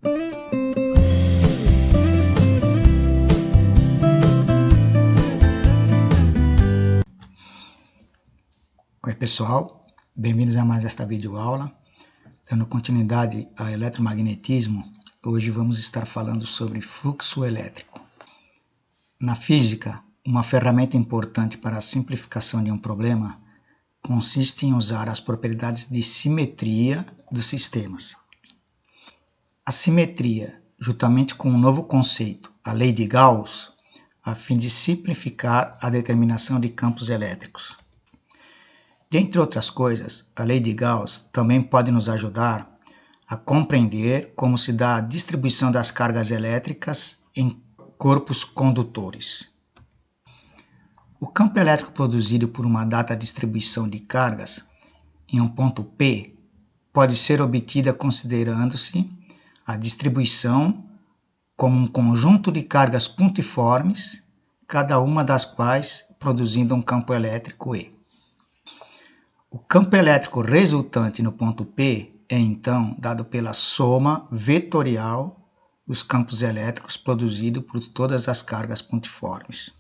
Oi pessoal, bem-vindos a mais esta videoaula. Dando continuidade ao eletromagnetismo, hoje vamos estar falando sobre fluxo elétrico. Na física, uma ferramenta importante para a simplificação de um problema consiste em usar as propriedades de simetria dos sistemas. A simetria, juntamente com um novo conceito, a lei de Gauss, a fim de simplificar a determinação de campos elétricos. Dentre outras coisas, a lei de Gauss também pode nos ajudar a compreender como se dá a distribuição das cargas elétricas em corpos condutores. O campo elétrico produzido por uma dada distribuição de cargas em um ponto P pode ser obtida considerando-se a distribuição como um conjunto de cargas pontiformes, cada uma das quais produzindo um campo elétrico E. O campo elétrico resultante no ponto P é, então, dado pela soma vetorial dos campos elétricos produzidos por todas as cargas pontiformes.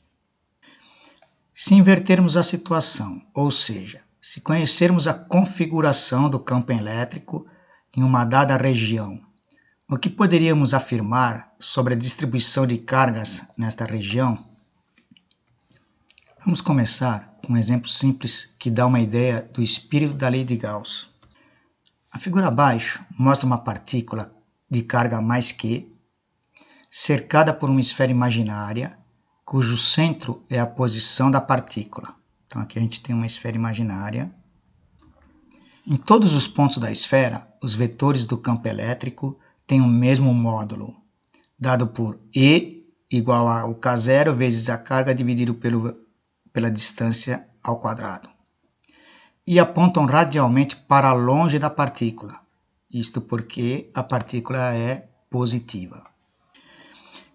Se invertermos a situação, ou seja, se conhecermos a configuração do campo elétrico em uma dada região, o que poderíamos afirmar sobre a distribuição de cargas nesta região? Vamos começar com um exemplo simples que dá uma ideia do espírito da lei de Gauss. A figura abaixo mostra uma partícula de carga mais Q, cercada por uma esfera imaginária, cujo centro é a posição da partícula. Então aqui a gente tem uma esfera imaginária. Em todos os pontos da esfera, os vetores do campo elétrico têm o mesmo módulo, dado por E igual ao K0 vezes a carga dividido pela distância ao quadrado, e apontam radialmente para longe da partícula, isto porque a partícula é positiva.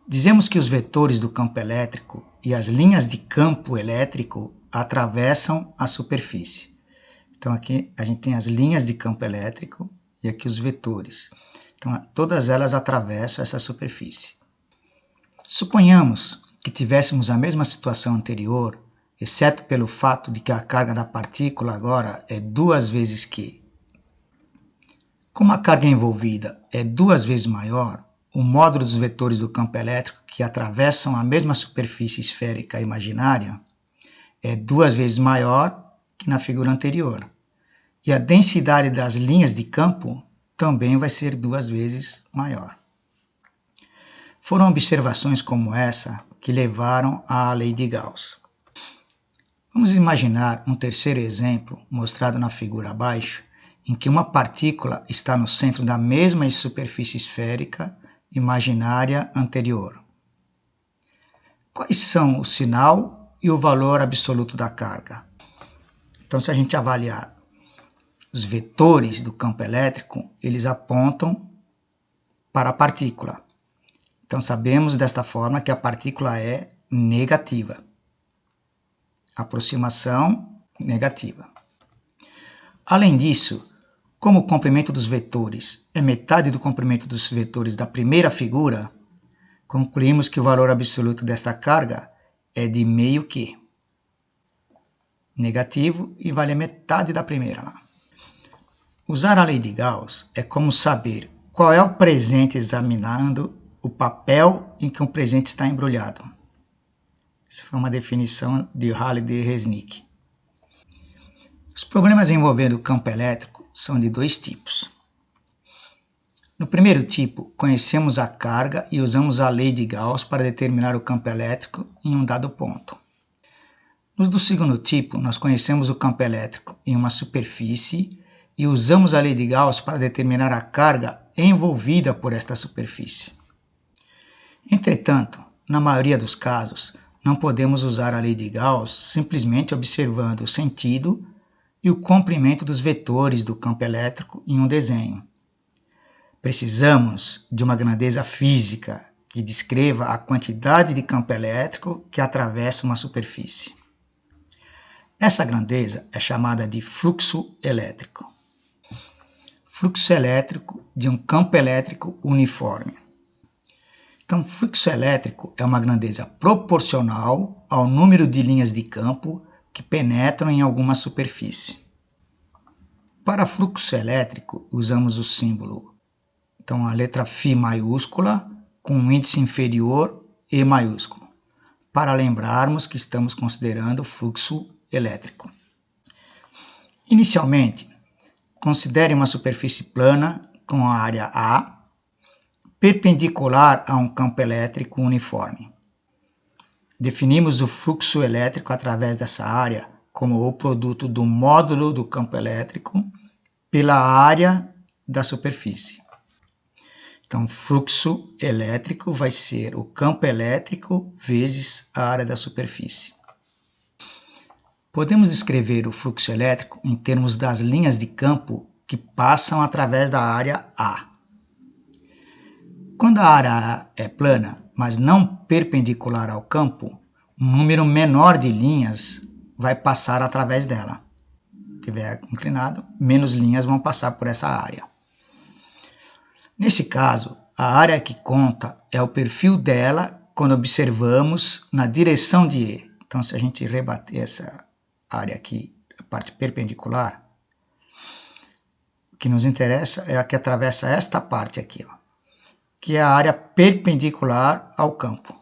Dizemos que os vetores do campo elétrico e as linhas de campo elétrico atravessam a superfície. Então aqui a gente tem as linhas de campo elétrico e aqui os vetores. Então todas elas atravessam essa superfície. Suponhamos que tivéssemos a mesma situação anterior, exceto pelo fato de que a carga da partícula agora é 2 vezes Q. Como a carga envolvida é 2 vezes maior, o módulo dos vetores do campo elétrico que atravessam a mesma superfície esférica imaginária é 2 vezes maior que na figura anterior. E a densidade das linhas de campo também vai ser 2 vezes maior. Foram observações como essa que levaram à lei de Gauss. Vamos imaginar um terceiro exemplo, mostrado na figura abaixo, em que uma partícula está no centro da mesma superfície esférica imaginária anterior. Quais são o sinal e o valor absoluto da carga? Então, se a gente avaliar os vetores do campo elétrico, eles apontam para a partícula. Então, sabemos desta forma que a partícula é negativa. Aproximação negativa. Além disso, como o comprimento dos vetores é metade do comprimento dos vetores da primeira figura, concluímos que o valor absoluto desta carga é de meio Q. Negativo e vale a metade da primeira lá. Usar a lei de Gauss é como saber qual é o presente examinando o papel em que o presente está embrulhado. Essa foi uma definição de Haliday-Resnick. Os problemas envolvendo o campo elétrico são de 2 tipos. No primeiro tipo, conhecemos a carga e usamos a lei de Gauss para determinar o campo elétrico em um dado ponto. Nos do segundo tipo, nós conhecemos o campo elétrico em uma superfície e usamos a lei de Gauss para determinar a carga envolvida por esta superfície. Entretanto, na maioria dos casos, não podemos usar a lei de Gauss simplesmente observando o sentido e o comprimento dos vetores do campo elétrico em um desenho. Precisamos de uma grandeza física que descreva a quantidade de campo elétrico que atravessa uma superfície. Essa grandeza é chamada de fluxo elétrico. fluxo elétrico de um campo elétrico uniforme. Então, fluxo elétrico é uma grandeza proporcional ao número de linhas de campo que penetram em alguma superfície. Para fluxo elétrico, usamos o símbolo, então a letra φ maiúscula com um índice inferior E maiúsculo, para lembrarmos que estamos considerando fluxo elétrico. Inicialmente, considere uma superfície plana com a área A perpendicular a um campo elétrico uniforme. Definimos o fluxo elétrico através dessa área como o produto do módulo do campo elétrico pela área da superfície. Então, fluxo elétrico vai ser o campo elétrico vezes a área da superfície. Podemos descrever o fluxo elétrico em termos das linhas de campo que passam através da área A. Quando a área A é plana, mas não perpendicular ao campo, um número menor de linhas vai passar através dela. Se estiver inclinado, menos linhas vão passar por essa área. Nesse caso, a área que conta é o perfil dela quando observamos na direção de E. Então, se a gente rebater essa área aqui, a parte perpendicular, o que nos interessa é a que atravessa esta parte aqui, ó, que é a área perpendicular ao campo.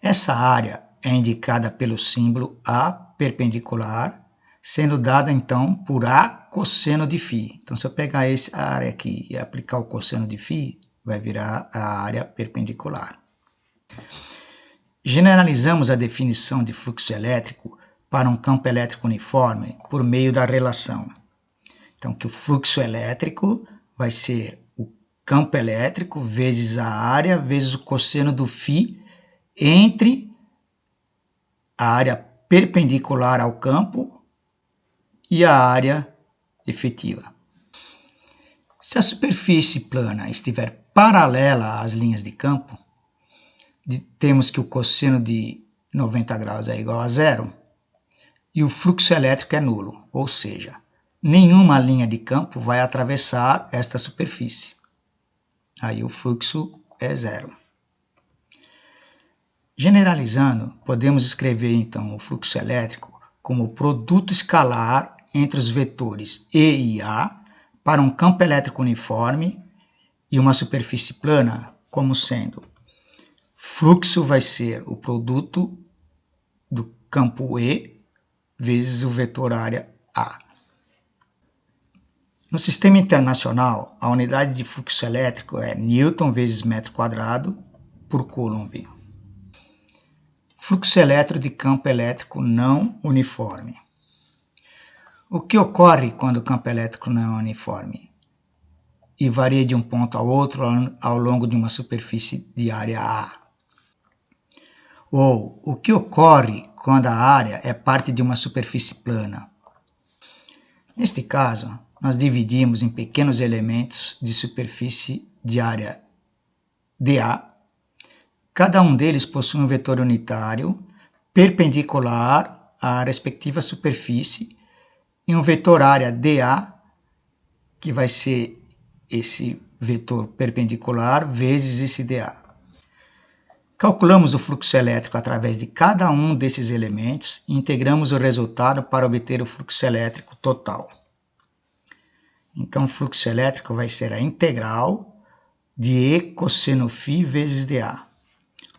Essa área é indicada pelo símbolo A perpendicular, sendo dada então por A cosseno de φ. Então, se eu pegar essa área aqui e aplicar o cosseno de φ, vai virar a área perpendicular. Generalizamos a definição de fluxo elétrico para um campo elétrico uniforme por meio da relação. Então, que o fluxo elétrico vai ser o campo elétrico vezes a área vezes o cosseno do φ entre a área perpendicular ao campo e a área efetiva. Se a superfície plana estiver paralela às linhas de campo, temos que o cosseno de 90 graus é igual a zero e o fluxo elétrico é nulo, ou seja, nenhuma linha de campo vai atravessar esta superfície. Aí o fluxo é zero. Generalizando, podemos escrever então o fluxo elétrico como o produto escalar entre os vetores E e A para um campo elétrico uniforme e uma superfície plana, como sendo fluxo vai ser o produto do campo E vezes o vetor área A. No sistema internacional, a unidade de fluxo elétrico é Newton vezes metro quadrado por Coulomb. Fluxo elétrico de campo elétrico não uniforme. O que ocorre quando o campo elétrico não é uniforme e varia de um ponto ao outro ao longo de uma superfície de área A? Ou o que ocorre quando a área é parte de uma superfície plana? Neste caso, nós dividimos em pequenos elementos de superfície de área dA. Cada um deles possui um vetor unitário perpendicular à respectiva superfície e um vetor área dA, que vai ser esse vetor perpendicular vezes esse dA. Calculamos o fluxo elétrico através de cada um desses elementos e integramos o resultado para obter o fluxo elétrico total. Então, o fluxo elétrico vai ser a integral de E cosseno φ vezes dA.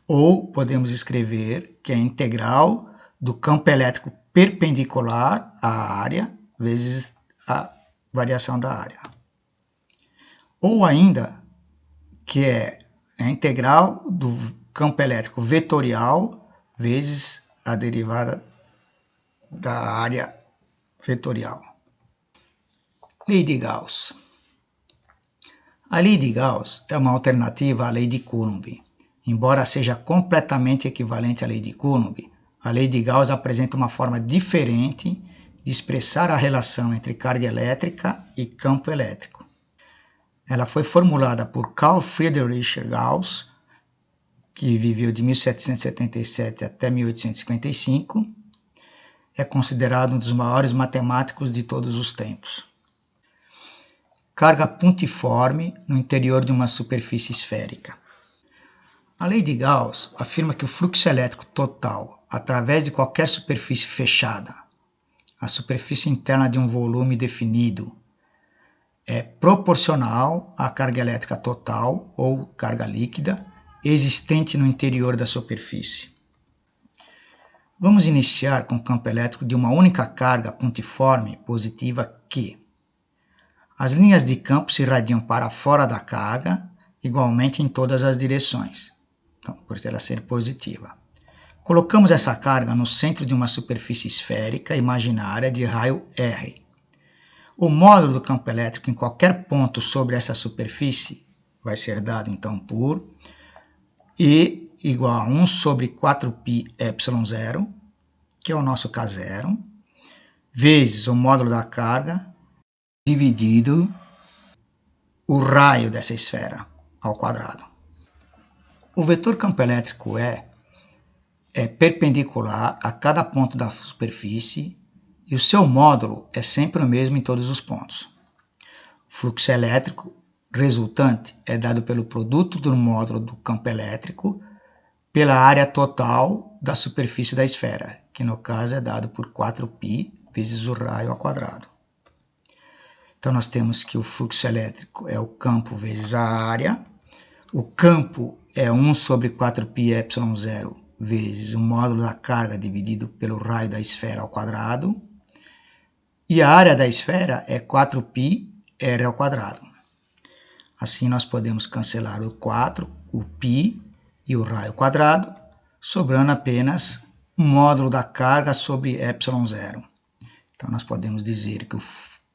Ou podemos escrever que é a integral do campo elétrico perpendicular à área vezes a variação da área. Ou ainda que é a integral do campo elétrico vetorial vezes a derivada da área vetorial. Lei de Gauss. A lei de Gauss é uma alternativa à lei de Coulomb. Embora seja completamente equivalente à lei de Coulomb, a lei de Gauss apresenta uma forma diferente de expressar a relação entre carga elétrica e campo elétrico. Ela foi formulada por Carl Friedrich Gauss, que viveu de 1777 até 1855. É considerado um dos maiores matemáticos de todos os tempos. carga pontiforme no interior de uma superfície esférica. A lei de Gauss afirma que o fluxo elétrico total através de qualquer superfície fechada, a superfície interna de um volume definido, é proporcional à carga elétrica total ou carga líquida existente no interior da superfície. Vamos iniciar com o campo elétrico de uma única carga pontiforme positiva Q. As linhas de campo se irradiam para fora da carga, igualmente em todas as direções, então, por ela ser positiva. Colocamos essa carga no centro de uma superfície esférica imaginária de raio R. O módulo do campo elétrico em qualquer ponto sobre essa superfície vai ser dado, então, por E igual a 1 sobre 4π ε0, que é o nosso K0, vezes o módulo da carga, dividido o raio dessa esfera ao quadrado. O vetor campo elétrico é perpendicular a cada ponto da superfície e o seu módulo é sempre o mesmo em todos os pontos. O fluxo elétrico resultante é dado pelo produto do módulo do campo elétrico pela área total da superfície da esfera, que no caso é dado por 4π vezes o raio ao quadrado. Então nós temos que o fluxo elétrico é o campo vezes a área, o campo é 1 sobre 4π ε0 vezes o módulo da carga dividido pelo raio da esfera ao quadrado, e a área da esfera é 4π r ao quadrado. Assim nós podemos cancelar o 4, o π e o raio ao quadrado, sobrando apenas o módulo da carga sobre ε0. Então nós podemos dizer que o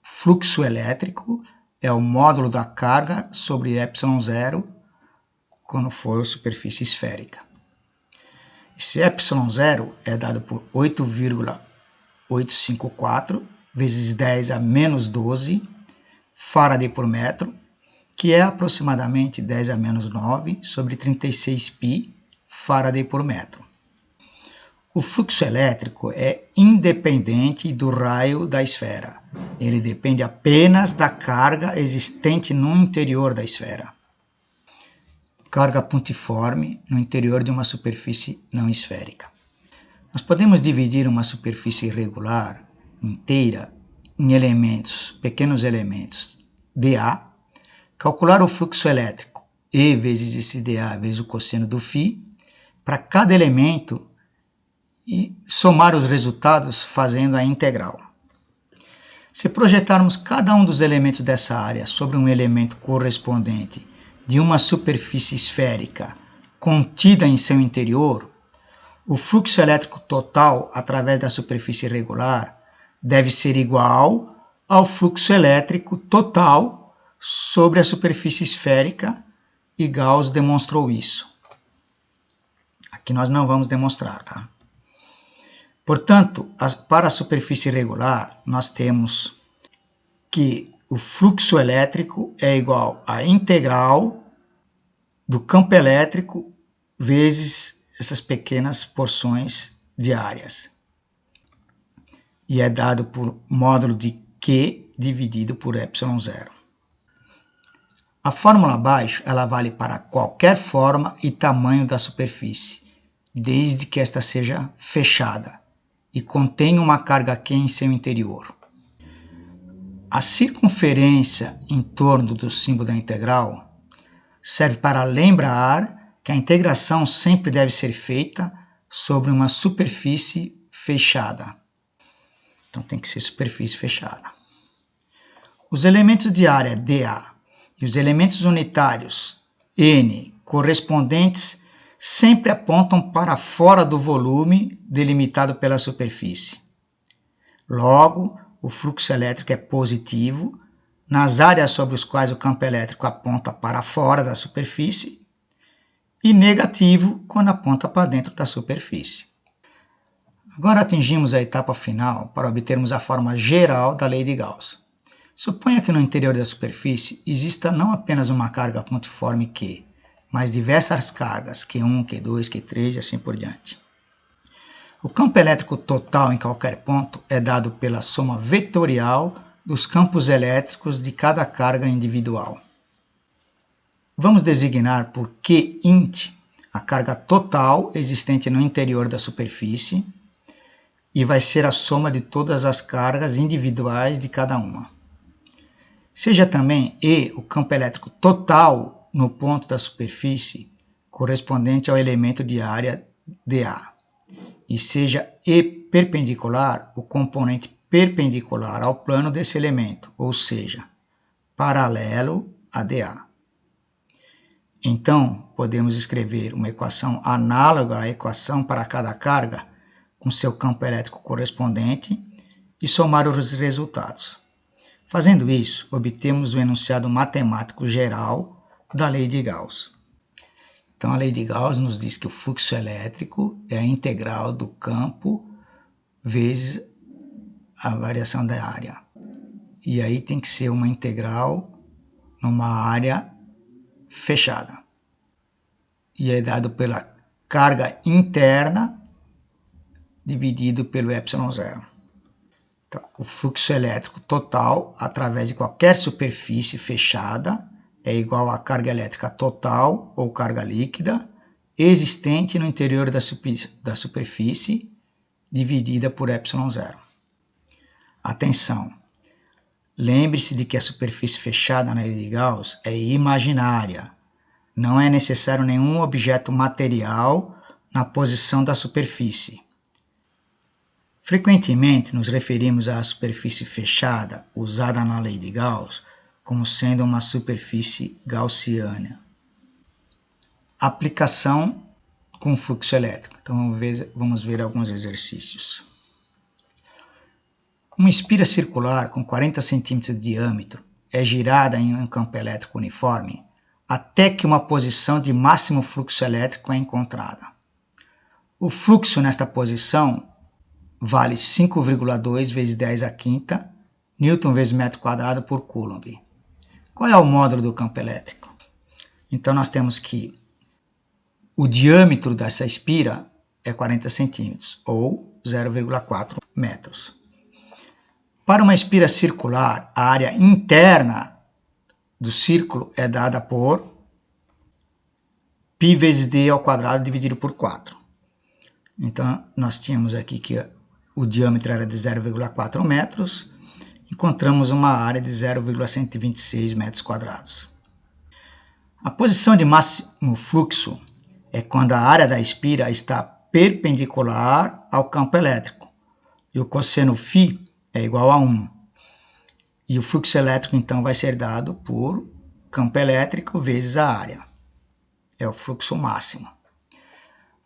fluxo elétrico é o módulo da carga sobre ε0 quando for superfície esférica. Esse ε0 é dado por 8,854 vezes 10 a menos 12 Faraday por metro, que é aproximadamente 10 a menos 9 sobre 36π Faraday por metro. O fluxo elétrico é independente do raio da esfera. Ele depende apenas da carga existente no interior da esfera. Carga pontiforme no interior de uma superfície não esférica. Nós podemos dividir uma superfície irregular inteira em elementos, pequenos elementos, dA, calcular o fluxo elétrico, E vezes esse dA vezes o cosseno do φ, para cada elemento e somar os resultados fazendo a integral. Se projetarmos cada um dos elementos dessa área sobre um elemento correspondente de uma superfície esférica contida em seu interior, o fluxo elétrico total através da superfície irregular deve ser igual ao fluxo elétrico total sobre a superfície esférica, e Gauss demonstrou isso. Aqui nós não vamos demonstrar, tá? Portanto, para a superfície irregular, nós temos que o fluxo elétrico é igual à integral do campo elétrico vezes essas pequenas porções de áreas. E é dado por módulo de Q dividido por ε0. A fórmula abaixo ela vale para qualquer forma e tamanho da superfície, desde que esta seja fechada e contenha uma carga Q em seu interior. A circunferência em torno do símbolo da integral serve para lembrar que a integração sempre deve ser feita sobre uma superfície fechada. Então tem que ser superfície fechada. Os elementos de área dA e os elementos unitários N correspondentes sempre apontam para fora do volume delimitado pela superfície. Logo, o fluxo elétrico é positivo nas áreas sobre as quais o campo elétrico aponta para fora da superfície e negativo quando aponta para dentro da superfície. Agora atingimos a etapa final para obtermos a forma geral da lei de Gauss. Suponha que no interior da superfície exista não apenas uma carga pontiforme Q, mas diversas cargas Q1, Q2, Q3 e assim por diante. O campo elétrico total em qualquer ponto é dado pela soma vetorial dos campos elétricos de cada carga individual. Vamos designar por Qint a carga total existente no interior da superfície e vai ser a soma de todas as cargas individuais de cada uma. Seja também E o campo elétrico total no ponto da superfície correspondente ao elemento de área dA, e seja E perpendicular o componente perpendicular ao plano desse elemento, ou seja, paralelo a dA. Então, podemos escrever uma equação análoga à equação para cada carga, com seu campo elétrico correspondente, e somar os resultados. Fazendo isso, obtemos o enunciado matemático geral da lei de Gauss. Então, a lei de Gauss nos diz que o fluxo elétrico é a integral do campo vezes a variação da área. E aí tem que ser uma integral numa área fechada. E é dado pela carga interna dividido pelo ε0. Então, o fluxo elétrico total através de qualquer superfície fechada é igual à carga elétrica total ou carga líquida existente no interior da superfície dividida por ε0. Atenção! Lembre-se de que a superfície fechada na lei de Gauss é imaginária. Não é necessário nenhum objeto material na posição da superfície. Frequentemente nos referimos à superfície fechada usada na lei de Gauss como sendo uma superfície gaussiana. Aplicação com fluxo elétrico. Então vamos ver alguns exercícios. Uma espira circular com 40 cm de diâmetro é girada em um campo elétrico uniforme até que uma posição de máximo fluxo elétrico é encontrada. O fluxo nesta posição vale 5,2 vezes 10 a quinta Newton vezes metro quadrado por Coulomb. Qual é o módulo do campo elétrico? Então nós temos que o diâmetro dessa espira é 40 centímetros, ou 0,4 metros. Para uma espira circular, a área interna do círculo é dada por π vezes d ao quadrado dividido por 4. Então, nós tínhamos aqui que o diâmetro era de 0,4 metros, encontramos uma área de 0,126 metros quadrados. A posição de máximo fluxo é quando a área da espira está perpendicular ao campo elétrico, e o cosseno φ é igual a 1. E o fluxo elétrico, então, vai ser dado por campo elétrico vezes a área. É o fluxo máximo.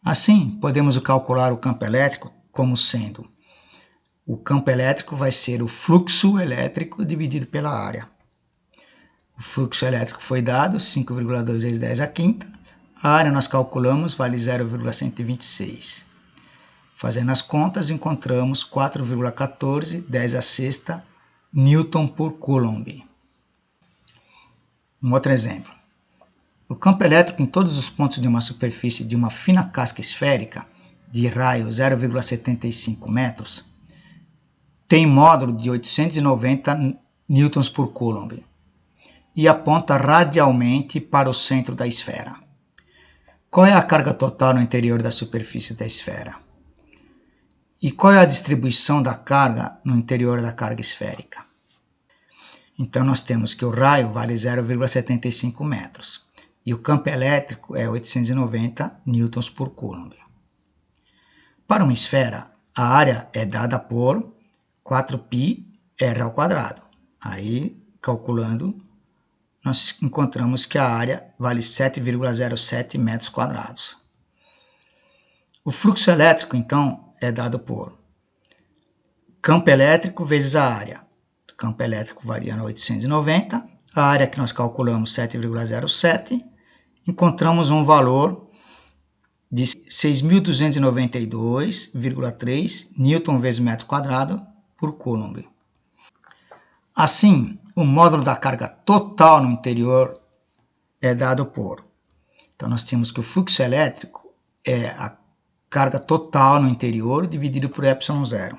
Assim, podemos calcular o campo elétrico como sendo o campo elétrico vai ser o fluxo elétrico dividido pela área. O fluxo elétrico foi dado 5,2 vezes 10 a quinta. A área nós calculamos vale 0,126. Fazendo as contas, encontramos 4,14, 10 a sexta, Newton por Coulomb. Um outro exemplo. O campo elétrico em todos os pontos de uma superfície de uma fina casca esférica, de raio 0,75 metros, tem módulo de 890 newtons por Coulomb e aponta radialmente para o centro da esfera. Qual é a carga total no interior da superfície da esfera? E qual é a distribuição da carga no interior da carga esférica? Então, nós temos que o raio vale 0,75 metros e o campo elétrico é 890 newtons por Coulomb. Para uma esfera, a área é dada por 4πr ao quadrado. Aí, calculando, nós encontramos que a área vale 7,07 metros quadrados. O fluxo elétrico, então, é dado por campo elétrico vezes a área. O campo elétrico varia no 890, a área que nós calculamos 7,07, encontramos um valor de 6.292,3 newton vezes metro quadrado por Coulomb. Assim, o módulo da carga total no interior é dado por... Então, nós temos que o fluxo elétrico é a carga total no interior dividido por ε0.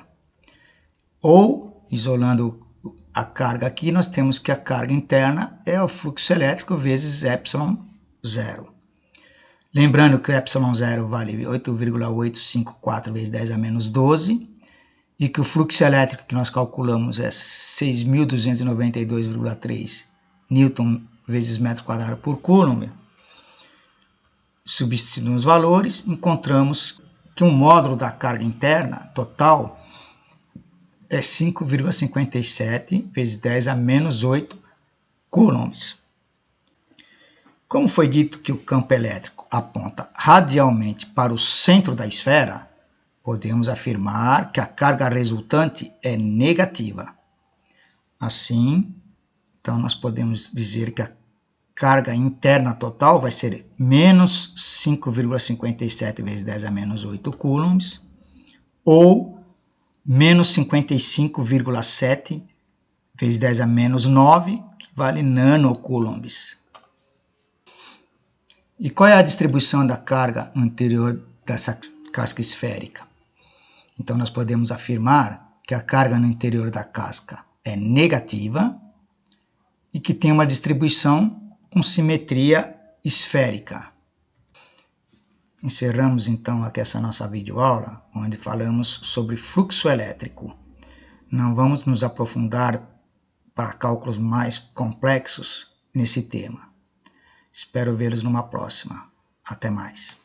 Ou, isolando a carga aqui, nós temos que a carga interna é o fluxo elétrico vezes ε0. Lembrando que o ε0 vale 8,854 vezes 10 a menos 12 e que o fluxo elétrico que nós calculamos é 6.292,3 newton vezes metro quadrado por coulomb. Substituindo os valores, encontramos que um módulo da carga interna total é 5,57 vezes 10 a menos 8 coulombs. Como foi dito que o campo elétrico aponta radialmente para o centro da esfera, podemos afirmar que a carga resultante é negativa. Assim, então nós podemos dizer que a carga interna total vai ser menos 5,57 vezes 10 a menos 8 coulombs, ou menos 55,7 vezes 10 a menos 9, que vale nanocoulombs. E qual é a distribuição da carga no interior dessa casca esférica? Então nós podemos afirmar que a carga no interior da casca é negativa e que tem uma distribuição com simetria esférica. Encerramos então aqui essa nossa videoaula, onde falamos sobre fluxo elétrico. Não vamos nos aprofundar para cálculos mais complexos nesse tema. Espero vê-los numa próxima. Até mais.